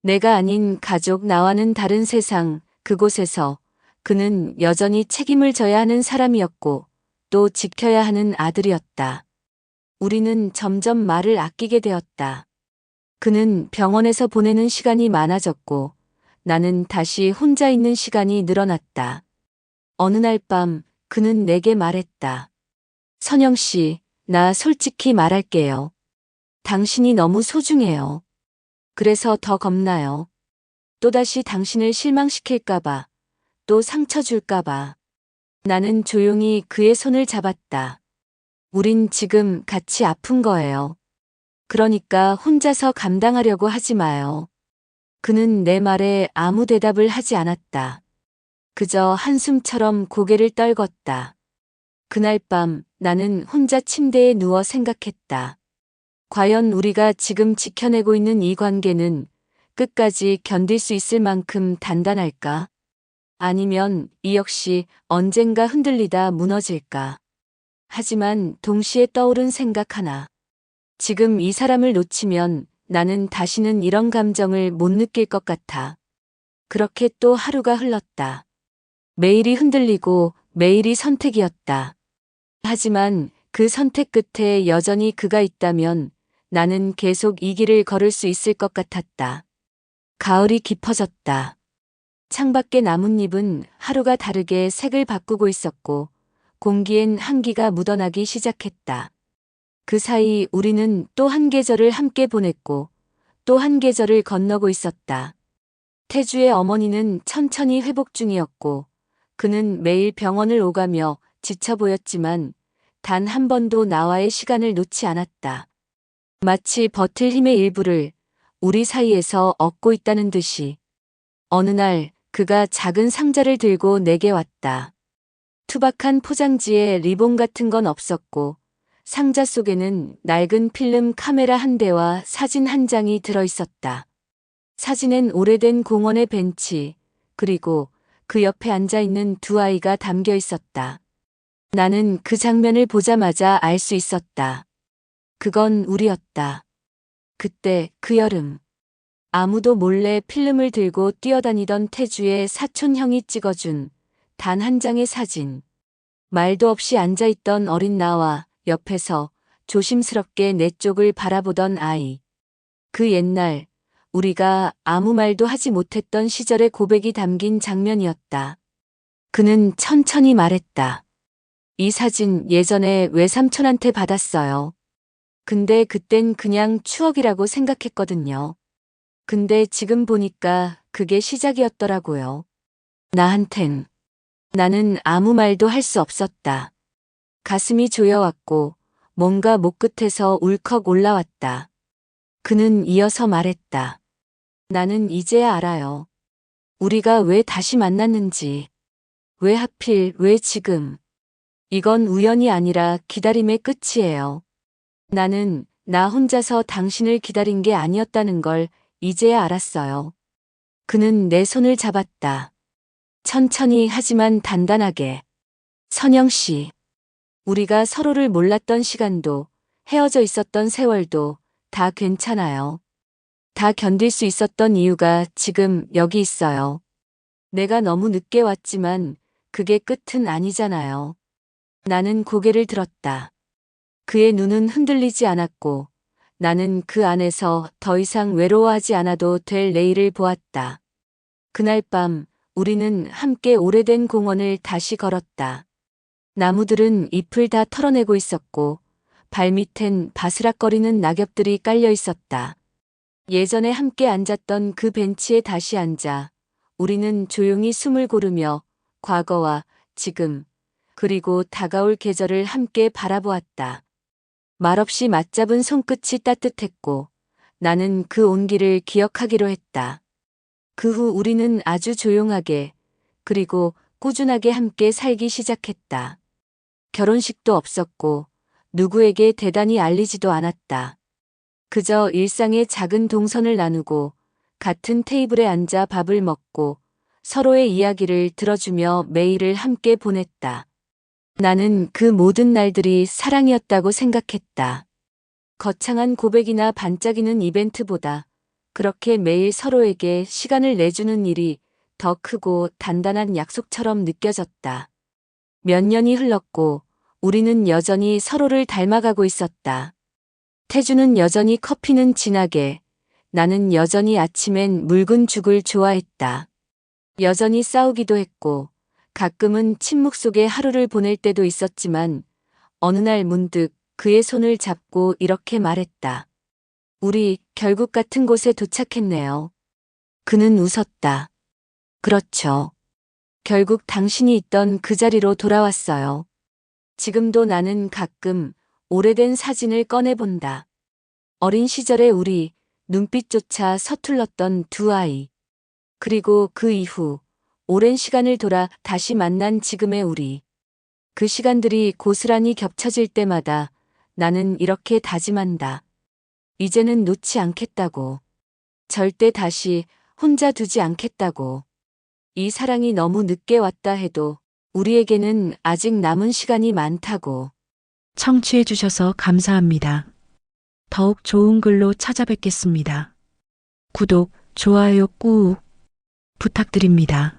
내가 아닌 가족 나와는 다른 세상, 그곳에서 그는 여전히 책임을 져야 하는 사람이었고 또 지켜야 하는 아들이었다. 우리는 점점 말을 아끼게 되었다. 그는 병원에서 보내는 시간이 많아졌고 나는 다시 혼자 있는 시간이 늘어났다. 어느 날 밤 그는 내게 말했다. 선영 씨, 나 솔직히 말할게요. 당신이 너무 소중해요. 그래서 더 겁나요. 또다시 당신을 실망시킬까봐, 또 상처 줄까봐. 나는 조용히 그의 손을 잡았다. 우린 지금 같이 아픈 거예요. 그러니까 혼자서 감당하려고 하지 마요. 그는 내 말에 아무 대답을 하지 않았다. 그저 한숨처럼 고개를 떨궜다. 그날 밤 나는 혼자 침대에 누워 생각했다. 과연 우리가 지금 지켜내고 있는 이 관계는 끝까지 견딜 수 있을 만큼 단단할까? 아니면 이 역시 언젠가 흔들리다 무너질까? 하지만 동시에 떠오른 생각 하나. 지금 이 사람을 놓치면 나는 다시는 이런 감정을 못 느낄 것 같아. 그렇게 또 하루가 흘렀다. 매일이 흔들리고 매일이 선택이었다. 하지만 그 선택 끝에 여전히 그가 있다면 나는 계속 이 길을 걸을 수 있을 것 같았다. 가을이 깊어졌다. 창밖의 나뭇잎은 하루가 다르게 색을 바꾸고 있었고 공기엔 한기가 묻어나기 시작했다. 그 사이 우리는 또 한 계절을 함께 보냈고 또 한 계절을 건너고 있었다. 태주의 어머니는 천천히 회복 중이었고 그는 매일 병원을 오가며 지쳐 보였지만 단 한 번도 나와의 시간을 놓지 않았다. 마치 버틸 힘의 일부를 우리 사이에서 얻고 있다는 듯이. 어느 날 그가 작은 상자를 들고 내게 왔다. 투박한 포장지에 리본 같은 건 없었고 상자 속에는 낡은 필름 카메라 한 대와 사진 한 장이 들어 있었다. 사진엔 오래된 공원의 벤치, 그리고 그 옆에 앉아 있는 두 아이가 담겨 있었다. 나는 그 장면을 보자마자 알 수 있었다. 그건 우리였다. 그때 그 여름. 아무도 몰래 필름을 들고 뛰어다니던 태주의 사촌 형이 찍어준 단 한 장의 사진. 말도 없이 앉아있던 어린 나와 옆에서 조심스럽게 내 쪽을 바라보던 아이. 그 옛날 우리가 아무 말도 하지 못했던 시절의 고백이 담긴 장면이었다. 그는 천천히 말했다. 이 사진 예전에 외삼촌한테 받았어요. 근데 그땐 그냥 추억이라고 생각했거든요. 근데 지금 보니까 그게 시작이었더라고요. 나한텐. 나는 아무 말도 할 수 없었다. 가슴이 조여왔고 뭔가 목 끝에서 울컥 올라왔다. 그는 이어서 말했다. 나는 이제야 알아요. 우리가 왜 다시 만났는지. 왜 하필 왜 지금. 이건 우연이 아니라 기다림의 끝이에요. 나는 나 혼자서 당신을 기다린 게 아니었다는 걸 이제야 알았어요. 그는 내 손을 잡았다. 천천히 하지만 단단하게. 선영 씨. 우리가 서로를 몰랐던 시간도 헤어져 있었던 세월도 다 괜찮아요. 다 견딜 수 있었던 이유가 지금 여기 있어요. 내가 너무 늦게 왔지만 그게 끝은 아니잖아요. 나는 고개를 들었다. 그의 눈은 흔들리지 않았고 나는 그 안에서 더 이상 외로워하지 않아도 될 내일을 보았다. 그날 밤 우리는 함께 오래된 공원을 다시 걸었다. 나무들은 잎을 다 털어내고 있었고 발밑엔 바스락거리는 낙엽들이 깔려 있었다. 예전에 함께 앉았던 그 벤치에 다시 앉아 우리는 조용히 숨을 고르며 과거와 지금 그리고 다가올 계절을 함께 바라보았다. 말없이 맞잡은 손끝이 따뜻했고 나는 그 온기를 기억하기로 했다. 그 후 우리는 아주 조용하게 그리고 꾸준하게 함께 살기 시작했다. 결혼식도 없었고 누구에게 대단히 알리지도 않았다. 그저 일상의 작은 동선을 나누고 같은 테이블에 앉아 밥을 먹고 서로의 이야기를 들어주며 매일을 함께 보냈다. 나는 그 모든 날들이 사랑이었다고 생각했다. 거창한 고백이나 반짝이는 이벤트보다 그렇게 매일 서로에게 시간을 내주는 일이 더 크고 단단한 약속처럼 느껴졌다. 몇 년이 흘렀고 우리는 여전히 서로를 닮아가고 있었다. 태주는 여전히 커피는 진하게, 나는 여전히 아침엔 묽은 죽을 좋아했다. 여전히 싸우기도 했고 가끔은 침묵 속에 하루를 보낼 때도 있었지만 어느 날 문득 그의 손을 잡고 이렇게 말했다. 우리 결국 같은 곳에 도착했네요. 그는 웃었다. 그렇죠. 결국 당신이 있던 그 자리로 돌아왔어요. 지금도 나는 가끔 오래된 사진을 꺼내본다. 어린 시절의 우리, 눈빛조차 서툴렀던 두 아이. 그리고 그 이후 오랜 시간을 돌아 다시 만난 지금의 우리. 그 시간들이 고스란히 겹쳐질 때마다 나는 이렇게 다짐한다. 이제는 놓지 않겠다고. 절대 다시 혼자 두지 않겠다고. 이 사랑이 너무 늦게 왔다 해도 우리에게는 아직 남은 시간이 많다고. 청취해 주셔서 감사합니다. 더욱 좋은 글로 찾아뵙겠습니다. 구독, 좋아요 꾹 부탁드립니다.